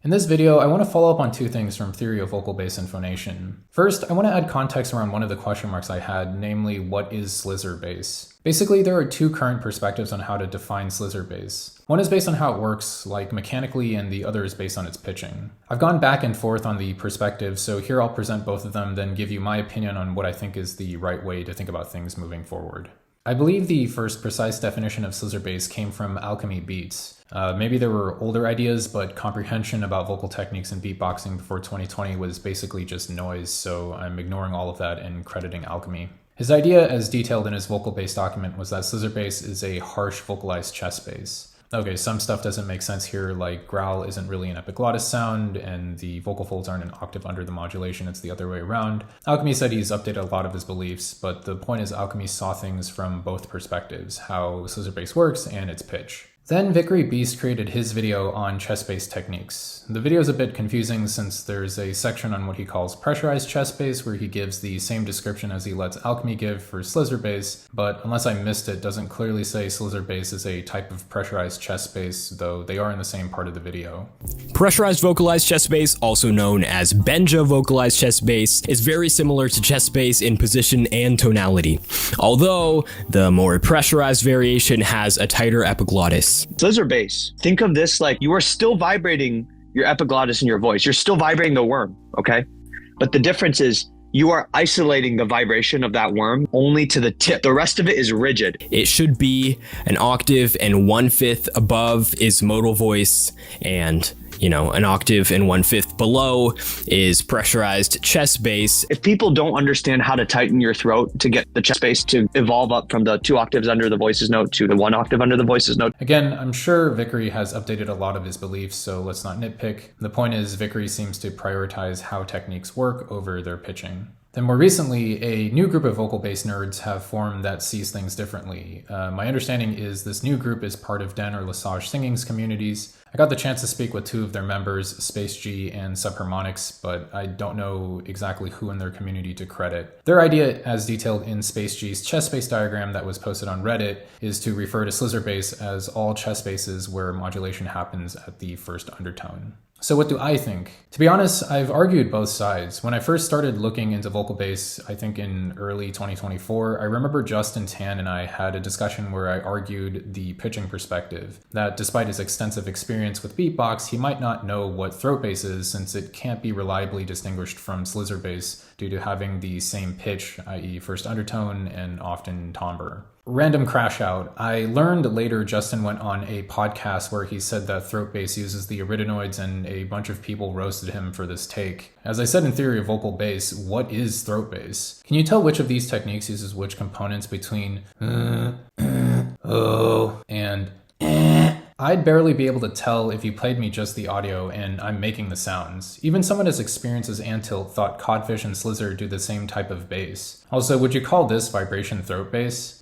In this video, I want to follow up on two things from theory of vocal bass inphonation. First, I want to add context around one of the question marks I had, namely, what is Slizzer bass? Basically, there are two current perspectives on how to define Slizzer bass. One is based on how it works, like mechanically, and the other is based on its pitching. I've gone back and forth on the perspectives, so here I'll present both of them, then give you my opinion on what I think is the right way to think about things moving forward. I believe the first precise definition of Slizzer bass came from Alchemy Beats. Maybe there were older ideas, but comprehension about vocal techniques and beatboxing before 2020 was basically just noise, so I'm ignoring all of that and crediting Alchemy. His idea, as detailed in his vocal bass document, was that Slizzer bass is a harsh vocalized chest bass. Okay, some stuff doesn't make sense here, like growl isn't really an epiglottis sound, and the vocal folds aren't an octave under the modulation, it's the other way around. Alchemy said he's updated a lot of his beliefs, but the point is Alchemy saw things from both perspectives, how Slizzer bass works and its pitch. Then Vickery Beast created his video on chest bass techniques. The video is a bit confusing since there's a section on what he calls pressurized chest bass where he gives the same description as he lets Alchemy give for Slizzer bass, but unless I missed it, doesn't clearly say Slizzer bass is a type of pressurized chest bass, though they are in the same part of the video. Pressurized vocalized chest bass, also known as Benja vocalized chest bass, is very similar to chest bass in position and tonality, although the more pressurized variation has a tighter epiglottis. Slizzer bass, think of this like you are still vibrating your epiglottis in your voice. You're still vibrating the worm, okay? But the difference is you are isolating the vibration of that worm only to the tip. The rest of it is rigid. It should be an octave and 1/5 above is modal voice, and an octave and 1/5 below is pressurized chest bass. If people don't understand how to tighten your throat to get the chest bass to evolve up from the 2 octaves under the voices note to the 1 octave under the voices note. Again, I'm sure Vickery has updated a lot of his beliefs, so let's not nitpick. The point is Vickery seems to prioritize how techniques work over their pitching. Then more recently, a new group of vocal bass nerds have formed that sees things differently. My understanding is this new group is part of Dan or Lesage Singing's communities. I got the chance to speak with 2 of their members, Space G and Subharmonics, but I don't know exactly who in their community to credit. Their idea, as detailed in Space G's chest bass diagram that was posted on Reddit, is to refer to Slizzer bass as all chest basses where modulation happens at the first undertone. So what do I think? To be honest, I've argued both sides. When I first started looking into vocal bass, I think in early 2024, I remember Justin Tan and I had a discussion where I argued the pitching perspective, that despite his extensive experience with beatbox, he might not know what throat bass is since it can't be reliably distinguished from Slizzer bass due to having the same pitch, i.e. first undertone and often timbre. Random crash out. I learned later Justin went on a podcast where he said that throat bass uses the arytenoids and a bunch of people roasted him for this take. As I said in theory of vocal bass, what is throat bass? Can you tell which of these techniques uses which components between oh and I'd barely be able to tell if you played me just the audio and I'm making the sounds. Even someone as experienced as Antilt thought Codfish and Slizzer do the same type of bass. Also, would you call this vibration throat bass?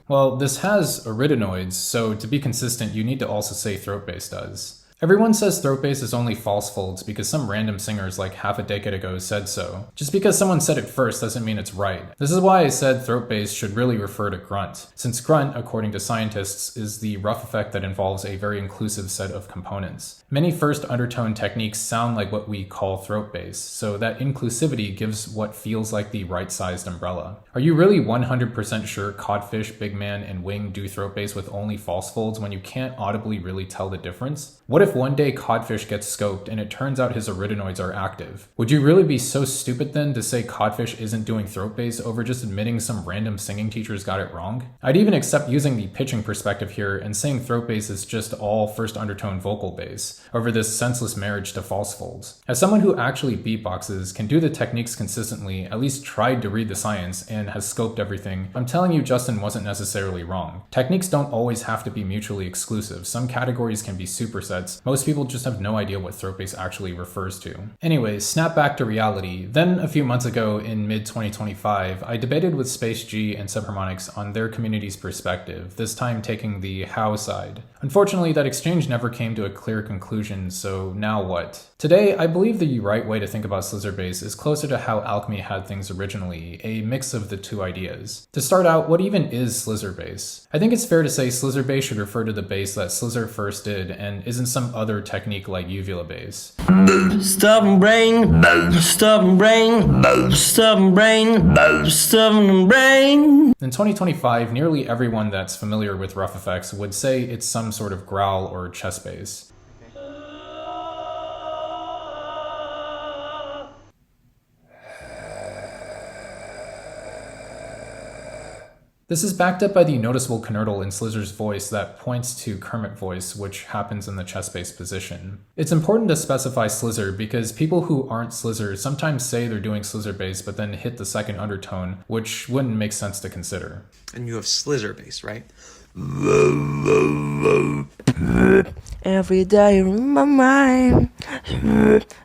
Well, this has arytenoids, so to be consistent, you need to also say throat bass does. Everyone says throat bass is only false folds because some random singers like half a decade ago said so. Just because someone said it first doesn't mean it's right. This is why I said throat bass should really refer to grunt, since grunt, according to scientists, is the rough effect that involves a very inclusive set of components. Many first undertone techniques sound like what we call throat bass, so that inclusivity gives what feels like the right-sized umbrella. Are you really 100% sure Codfish, Big Man, and Wing do throat bass with only false folds when you can't audibly really tell the difference? What if one day Codfish gets scoped and it turns out his arytenoids are active? Would you really be so stupid then to say Codfish isn't doing throat bass over just admitting some random singing teachers got it wrong? I'd even accept using the pitching perspective here and saying throat bass is just all first undertone vocal bass over this senseless marriage to false folds. As someone who actually beatboxes, can do the techniques consistently, at least tried to read the science, and has scoped everything, I'm telling you Justin wasn't necessarily wrong. Techniques don't always have to be mutually exclusive. Some categories can be supersets, guess most people just have no idea what throat bass actually refers to. Anyways, snap back to reality. Then a few months ago in mid-2025, I debated with Space G and Subharmonics on their community's perspective, this time taking the how side. Unfortunately, that exchange never came to a clear conclusion, so now what? Today, I believe the right way to think about Slizzer bass is closer to how Alchemy had things originally, a mix of the two ideas. To start out, what even is Slizzer bass? I think it's fair to say Slizzer bass should refer to the bass that Slizzer first did and isn't some other technique like uvula bass. Stubborn brain, stubborn brain, stubborn brain, stubborn brain. In 2025, nearly everyone that's familiar with rough effects would say it's some sort of growl or chest bass. This is backed up by the noticeable conurtal in Slizzer's voice that points to Kermit voice, which happens in the chest bass position. It's important to specify Slizzer because people who aren't Slizzer sometimes say they're doing Slizzer bass but then hit the second undertone, which wouldn't make sense to consider. And you have Slizzer bass, right? Every day in my mind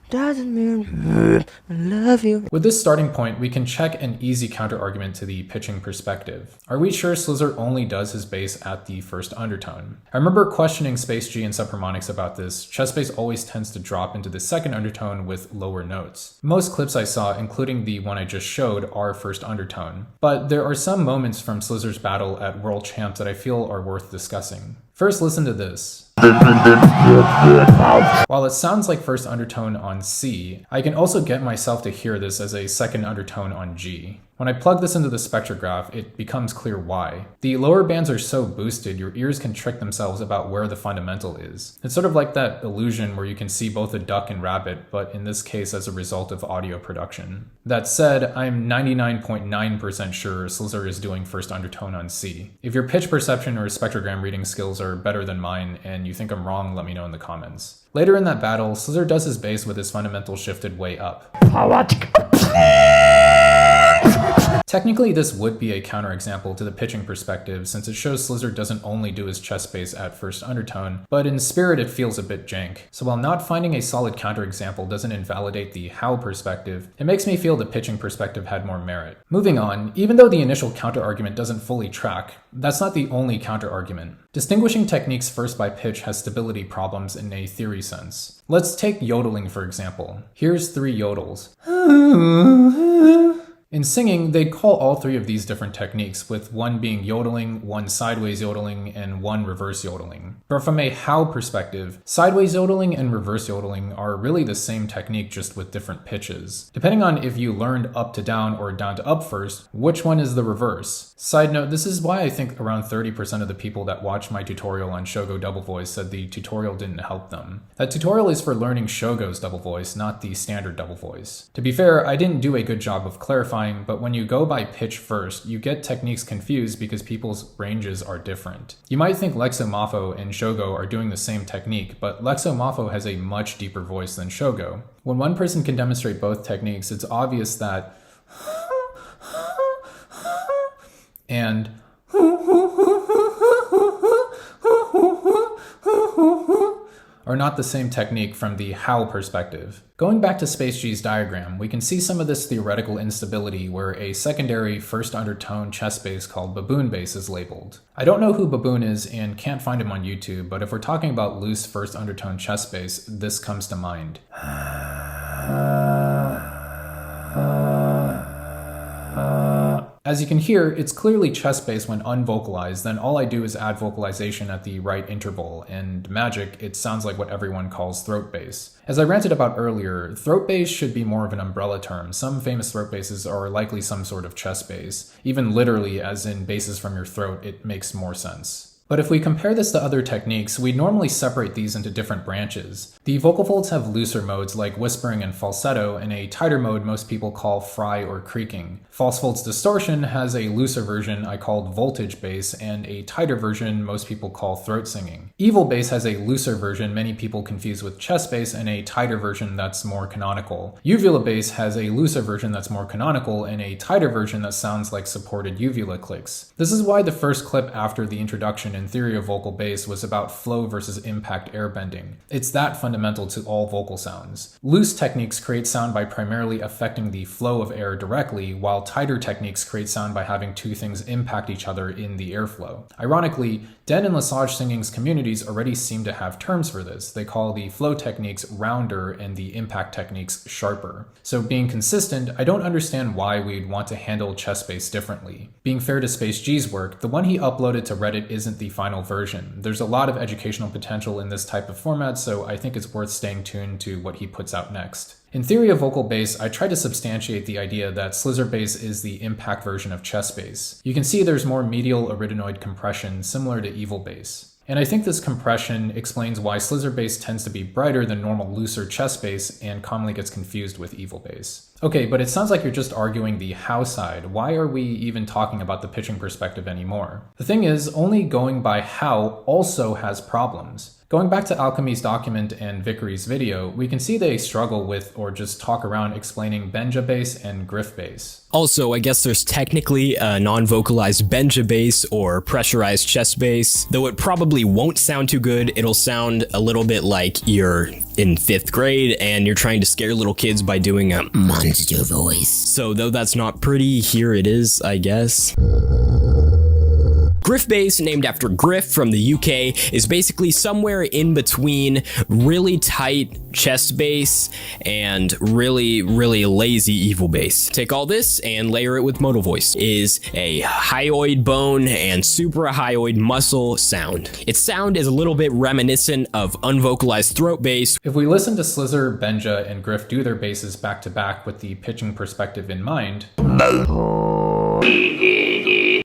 doesn't mean I love you. With this starting point, we can check an easy counter-argument to the pitching perspective. Are we sure Slizzer only does his bass at the first undertone? I remember questioning Space G and Subharmonics about this. Chest bass always tends to drop into the second undertone with lower notes. Most clips I saw, including the one I just showed, are first undertone. But there are some moments from Slizzer's battle at World Champs that I feel are worth discussing. First, listen to this. While it sounds like first undertone on C, I can also get myself to hear this as a second undertone on G. When I plug this into the spectrograph, it becomes clear why. The lower bands are so boosted, your ears can trick themselves about where the fundamental is. It's sort of like that illusion where you can see both a duck and rabbit, but in this case as a result of audio production. That said, I'm 99.9% sure Slizzer is doing first undertone on C. If your pitch perception or spectrogram reading skills are better than mine and you think I'm wrong, let me know in the comments. Later in that battle, Slizzer does his bass with his fundamental shifted way up. Technically, this would be a counterexample to the pitching perspective since it shows Slizzer doesn't only do his chest bass at first undertone, but in spirit it feels a bit jank. So while not finding a solid counterexample doesn't invalidate the how perspective, it makes me feel the pitching perspective had more merit. Moving on, even though the initial counterargument doesn't fully track, that's not the only counterargument. Distinguishing techniques first by pitch has stability problems in a theory sense. Let's take yodeling for example. Here's 3 yodels. In singing, they'd call all 3 of these different techniques, with one being yodeling, one sideways yodeling, and one reverse yodeling. But from a how perspective, sideways yodeling and reverse yodeling are really the same technique just with different pitches. Depending on if you learned up to down or down to up first, which one is the reverse? Side note, this is why I think around 30% of the people that watched my tutorial on Shogo double voice said the tutorial didn't help them. That tutorial is for learning Shogo's double voice, not the standard double voice. To be fair, I didn't do a good job of clarifying, but when you go by pitch first, you get techniques confused because people's ranges are different. You might think Lexomorpho and Shogo are doing the same technique, but Lexomorpho has a much deeper voice than Shogo. When one person can demonstrate both techniques, it's obvious that and are not the same technique from the how perspective. Going back to Space G's diagram, we can see some of this theoretical instability where a secondary first undertone chest bass called baboon bass is labeled. I don't know who Baboon is and can't find him on YouTube, but if we're talking about loose first undertone chest bass, this comes to mind. As you can hear, it's clearly chest bass when unvocalized, then all I do is add vocalization at the right interval, and magic, it sounds like what everyone calls throat bass. As I ranted about earlier, throat bass should be more of an umbrella term. Some famous throat basses are likely some sort of chest bass. Even literally, as in basses from your throat, it makes more sense. But if we compare this to other techniques, we normally separate these into different branches. The vocal folds have looser modes like whispering and falsetto, and a tighter mode most people call fry or creaking. False folds distortion has a looser version I called voltage bass, and a tighter version most people call throat singing. Evil bass has a looser version many people confuse with chest bass, and a tighter version that's more canonical. Uvula bass has a looser version that's more canonical, and a tighter version that sounds like supported uvula clicks. This is why the first clip after the introduction in theory of vocal bass was about flow versus impact airbending. It's that fundamental to all vocal sounds. Loose techniques create sound by primarily affecting the flow of air directly, while tighter techniques create sound by having two things impact each other in the airflow. Ironically, Den and Lesage singing's communities already seem to have terms for this. They call the flow techniques rounder and the impact techniques sharper. So being consistent, I don't understand why we'd want to handle chest bass differently. Being fair to Space G's work, the one he uploaded to Reddit isn't the final version. There's a lot of educational potential in this type of format, so I think it's worth staying tuned to what he puts out next. In theory of vocal bass, I try to substantiate the idea that Slizzer bass is the impact version of chest bass. You can see there's more medial aridinoid compression similar to evil bass. And I think this compression explains why Slizzer bass tends to be brighter than normal looser chest bass and commonly gets confused with evil bass. Okay, but it sounds like you're just arguing the how side. Why are we even talking about the pitching perspective anymore? The thing is, only going by how also has problems. Going back to Alchemy's document and Vickery's video, we can see they struggle with or just talk around explaining Benja bass and Griff bass. Also, I guess there's technically a non-vocalized Benja bass or pressurized chest bass. Though it probably won't sound too good, it'll sound a little bit like you're in 5th grade and you're trying to scare little kids by doing a monster voice. So though that's not pretty, here it is, I guess. Griff bass, named after Griff from the UK, is basically somewhere in between really tight chest bass and really lazy evil bass. Take all this and layer it with mono voice. Is a hyoid bone and suprahyoid muscle sound. Its sound is a little bit reminiscent of unvocalized throat bass. If we listen to Slizzer, Benja, and Griff do their basses back to back with the pitching perspective in mind,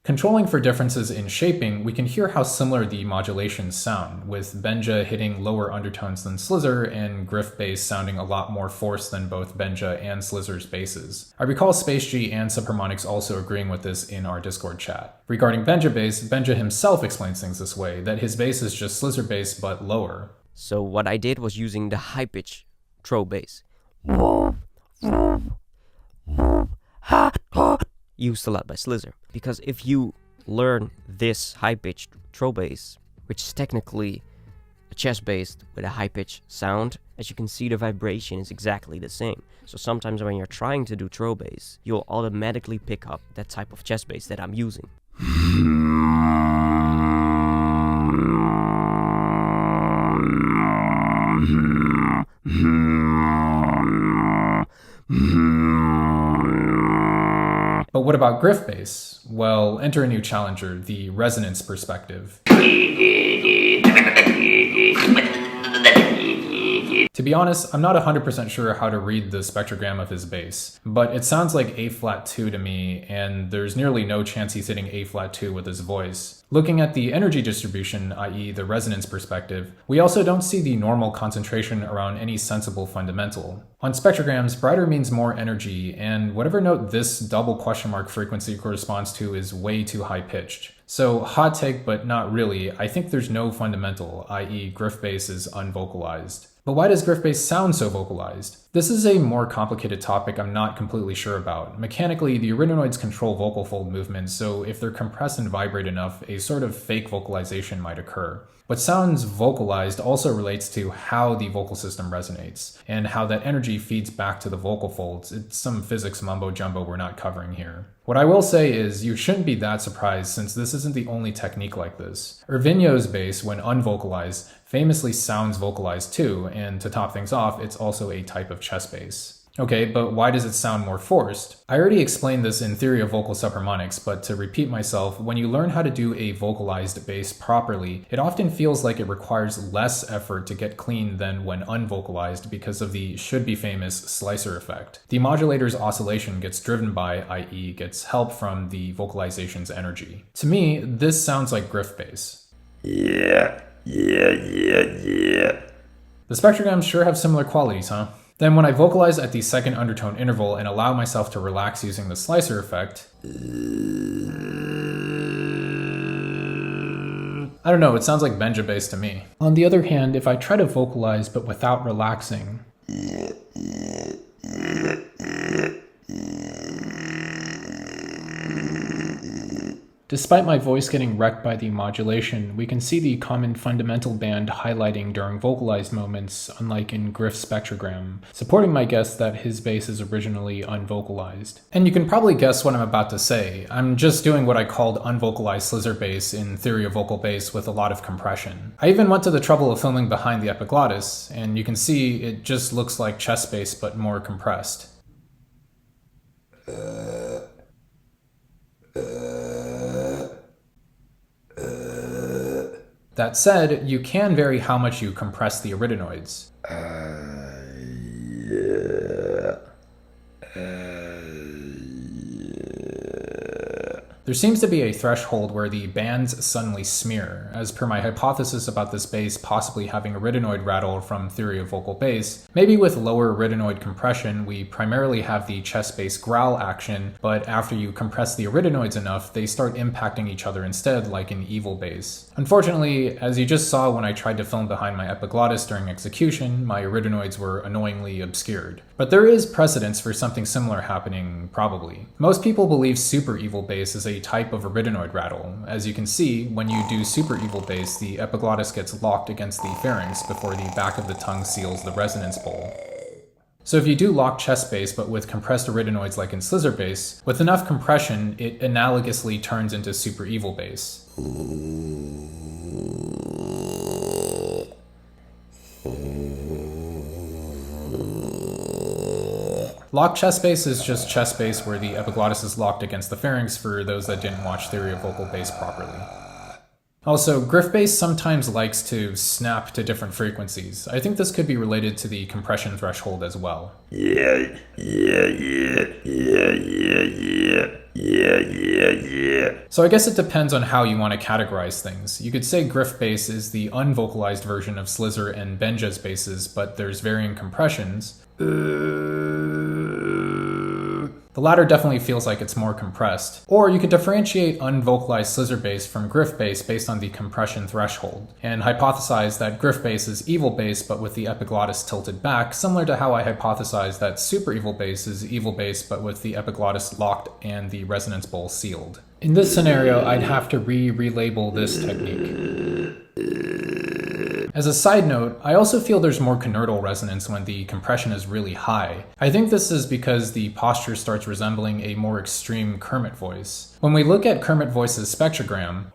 controlling for differences in shaping, we can hear how similar the modulations sound, with Benja hitting lower undertones than Slizzer and Griff bass sounding a lot more forced than both Benja and Slizzer's basses. I recall Space G and Subharmonics also agreeing with this in our Discord chat. Regarding Benja bass, Benja himself explains things this way, that his bass is just Slizzer bass but lower. So what I did was using the high pitch throat bass. Used a lot by Slizzer. Because if you learn this high-pitched throat bass, which is technically a chest bass with a high-pitched sound, as you can see the vibration is exactly the same. So sometimes when you're trying to do throat bass, you'll automatically pick up that type of chest bass that I'm using. But what about Griff bass? Well, enter a new challenger, the resonance perspective. To be honest, I'm not 100% sure how to read the spectrogram of his bass, but it sounds like A-flat 2 to me, and there's nearly no chance he's hitting A-flat 2 with his voice. Looking at the energy distribution, i.e. the resonance perspective, we also don't see the normal concentration around any sensible fundamental. On spectrograms, brighter means more energy, and whatever note this double question mark frequency corresponds to is way too high-pitched. So, hot take, but not really, I think there's no fundamental, i.e. Griff bass is unvocalized. But why does Griff bass sound so vocalized? This is a more complicated topic I'm not completely sure about. Mechanically, the arytenoids control vocal fold movements, so if they're compressed and vibrate enough, a sort of fake vocalization might occur. What sounds vocalized also relates to how the vocal system resonates, and how that energy feeds back to the vocal folds. It's some physics mumbo-jumbo we're not covering here. What I will say is, you shouldn't be that surprised since this isn't the only technique like this. Ervinho's bass, when unvocalized, famously sounds vocalized too, and to top things off, it's also a type of chest bass. Okay, but why does it sound more forced? I already explained this in Theory of Vocal Subharmonics, but to repeat myself, when you learn how to do a vocalized bass properly, it often feels like it requires less effort to get clean than when unvocalized because of the should-be-famous Slizzer effect. The modulator's oscillation gets driven by, i.e. gets help from the vocalization's energy. To me, this sounds like Griff bass. Yeah. The spectrograms sure have similar qualities, huh? Then when I vocalize at the second undertone interval and allow myself to relax using the Slizzer effect, I don't know, it sounds like Benja bass to me. On the other hand, if I try to vocalize but without relaxing, to Despite my voice getting wrecked by the modulation, we can see the common fundamental band highlighting during vocalized moments, unlike in Griff's spectrogram, supporting my guess that his bass is originally unvocalized. And you can probably guess what I'm about to say. I'm just doing what I called unvocalized Slizzer bass in theory of vocal bass with a lot of compression. I even went to the trouble of filming behind the epiglottis, and you can see it just looks like chest bass but more compressed. That said, you can vary how much you compress the arytenoids. There seems to be a threshold where the bands suddenly smear, as per my hypothesis about this bass possibly having arytenoid rattle from theory of vocal bass. Maybe with lower arytenoid compression, we primarily have the chest bass growl action, but after you compress the arytenoids enough, they start impacting each other instead, like in evil bass. Unfortunately, as you just saw when I tried to film behind my epiglottis during execution, my arytenoids were annoyingly obscured. But there is precedence for something similar happening, probably. Most people believe super evil bass is a type of arytenoid rattle. As you can see, when you do super evil bass, the epiglottis gets locked against the pharynx before the back of the tongue seals the resonance bowl. So if you do lock chest bass but with compressed arytenoids like in Slizzer bass, with enough compression, it analogously turns into super evil bass. Locked chest bass is just chest bass where the epiglottis is locked against the pharynx for those that didn't watch theory of vocal bass properly. Also, Griff bass sometimes likes to snap to different frequencies. I think this could be related to the compression threshold as well. So I guess it depends on how you want to categorize things. You could say Griff bass is the unvocalized version of Slizzer and Benja's basses, but there's varying compressions. The latter definitely feels like it's more compressed. Or you could differentiate unvocalized Slizzer bass from Griff bass based on the compression threshold, and hypothesize that Griff bass is evil bass but with the epiglottis tilted back, similar to how I hypothesized that super evil bass is evil bass but with the epiglottis locked and the resonance bowl sealed. In this scenario, I'd have to relabel this technique. As a side note, I also feel there's more conurtal resonance when the compression is really high. I think this is because the posture starts resembling a more extreme Kermit voice. When we look at Kermit Voice's spectrogram,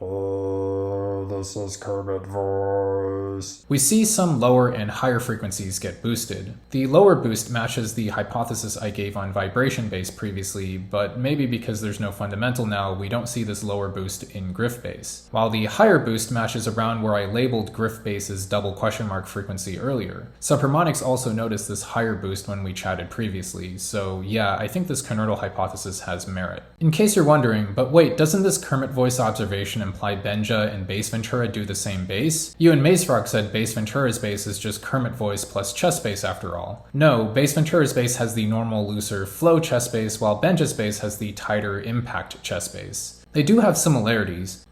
this is Kermit Voice, we see some lower and higher frequencies get boosted. The lower boost matches the hypothesis I gave on vibration bass previously, but maybe because there's no fundamental now, we don't see this lower boost in Griff bass. While the higher boost matches around where I labeled Griff bass's double question mark frequency earlier. Subharmonics also noticed this higher boost when we chatted previously, so yeah, I think this conurtal hypothesis has merit. In case you're wondering, but wait, doesn't this Kermit Voice observation imply Benja and Bass Ventura do the same bass? You and Mazefrog said Bass Ventura's bass is just Kermit Voice plus chest bass after all. No, Bass Ventura's bass has the normal looser flow chest bass, while Benja's bass has the tighter impact chest bass. They do have similarities.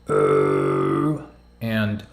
And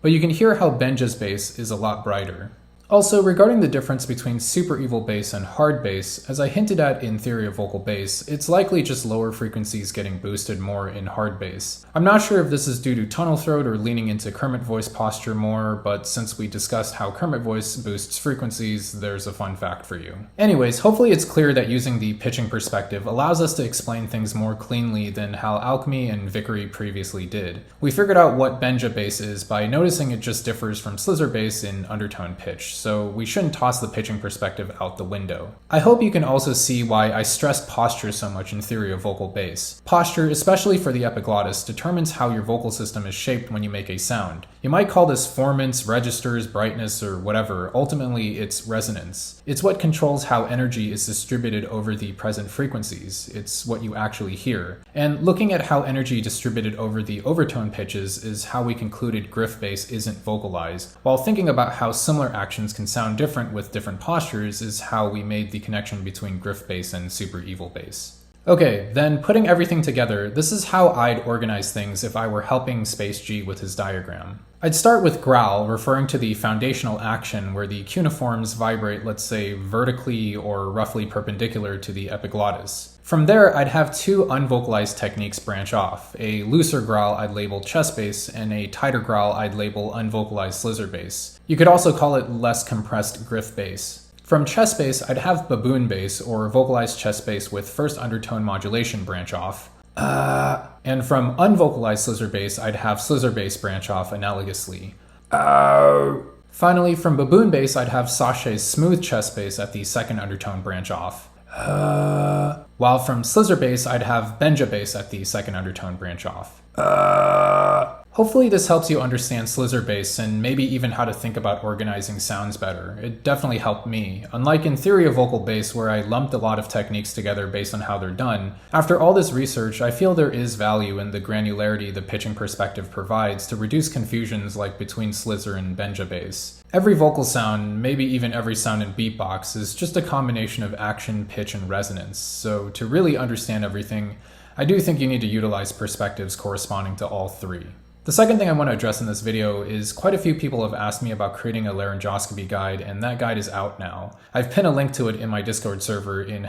but you can hear how Benja's bass is a lot brighter. Also, regarding the difference between super evil bass and hard bass, as I hinted at in theory of vocal bass, it's likely just lower frequencies getting boosted more in hard bass. I'm not sure if this is due to tunnel throat or leaning into Kermit Voice posture more, but since we discussed how Kermit Voice boosts frequencies, there's a fun fact for you. Anyways, hopefully it's clear that using the pitching perspective allows us to explain things more cleanly than how Alchemy and Vickery previously did. We figured out what Benja bass is by noticing it just differs from Slizzer bass in undertone pitch, so we shouldn't toss the pitching perspective out the window. I hope you can also see why I stress posture so much in theory of vocal bass. Posture, especially for the epiglottis, determines how your vocal system is shaped when you make a sound. You might call this formants, registers, brightness, or whatever. Ultimately, it's resonance. It's what controls how energy is distributed over the present frequencies. It's what you actually hear. And looking at how energy distributed over the overtone pitches is how we concluded Griff bass isn't vocalized, while thinking about how similar actions can sound different with different postures is how we made the connection between Griff bass and super evil bass. Okay, then putting everything together, this is how I'd organize things if I were helping Space G with his diagram. I'd start with growl, referring to the foundational action where the cuneiforms vibrate, let's say, vertically or roughly perpendicular to the epiglottis. From there, I'd have two unvocalized techniques branch off. A looser growl I'd label chest bass, and a tighter growl I'd label unvocalized Slizzer bass. You could also call it less compressed griff bass. From chest bass, I'd have baboon bass, or vocalized chest bass with first undertone modulation branch off. And from unvocalized Slizzer bass, I'd have Slizzer bass branch off analogously. Finally, from baboon bass, I'd have Sasha's smooth chest bass at the second undertone branch off. While from Slizzer bass, I'd have Benja bass at the second undertone branch off. Hopefully this helps you understand Slizzer bass and maybe even how to think about organizing sounds better. It definitely helped me. Unlike in theory of vocal bass, where I lumped a lot of techniques together based on how they're done, after all this research, I feel there is value in the granularity the pitching perspective provides to reduce confusions like between Slizzer and Benja bass. Every vocal sound, maybe even every sound in beatbox, is just a combination of action, pitch, and resonance. So to really understand everything, I do think you need to utilize perspectives corresponding to all three. The second thing I want to address in this video is quite a few people have asked me about creating a laryngoscopy guide, and that guide is out now. I've pinned a link to it in my Discord server in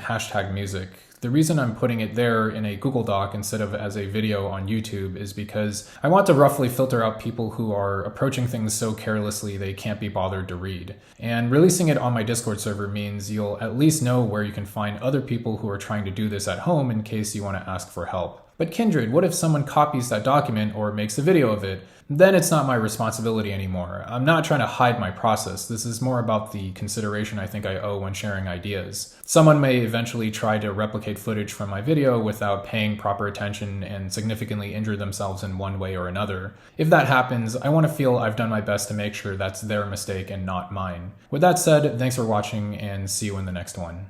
#music. The reason I'm putting it there in a Google Doc instead of as a video on YouTube is because I want to roughly filter out people who are approaching things so carelessly they can't be bothered to read. And releasing it on my Discord server means you'll at least know where you can find other people who are trying to do this at home in case you want to ask for help. But Kindred, what if someone copies that document or makes a video of it? Then it's not my responsibility anymore. I'm not trying to hide my process. This is more about the consideration I think I owe when sharing ideas. Someone may eventually try to replicate footage from my video without paying proper attention and significantly injure themselves in one way or another. If that happens, I want to feel I've done my best to make sure that's their mistake and not mine. With that said, thanks for watching and see you in the next one.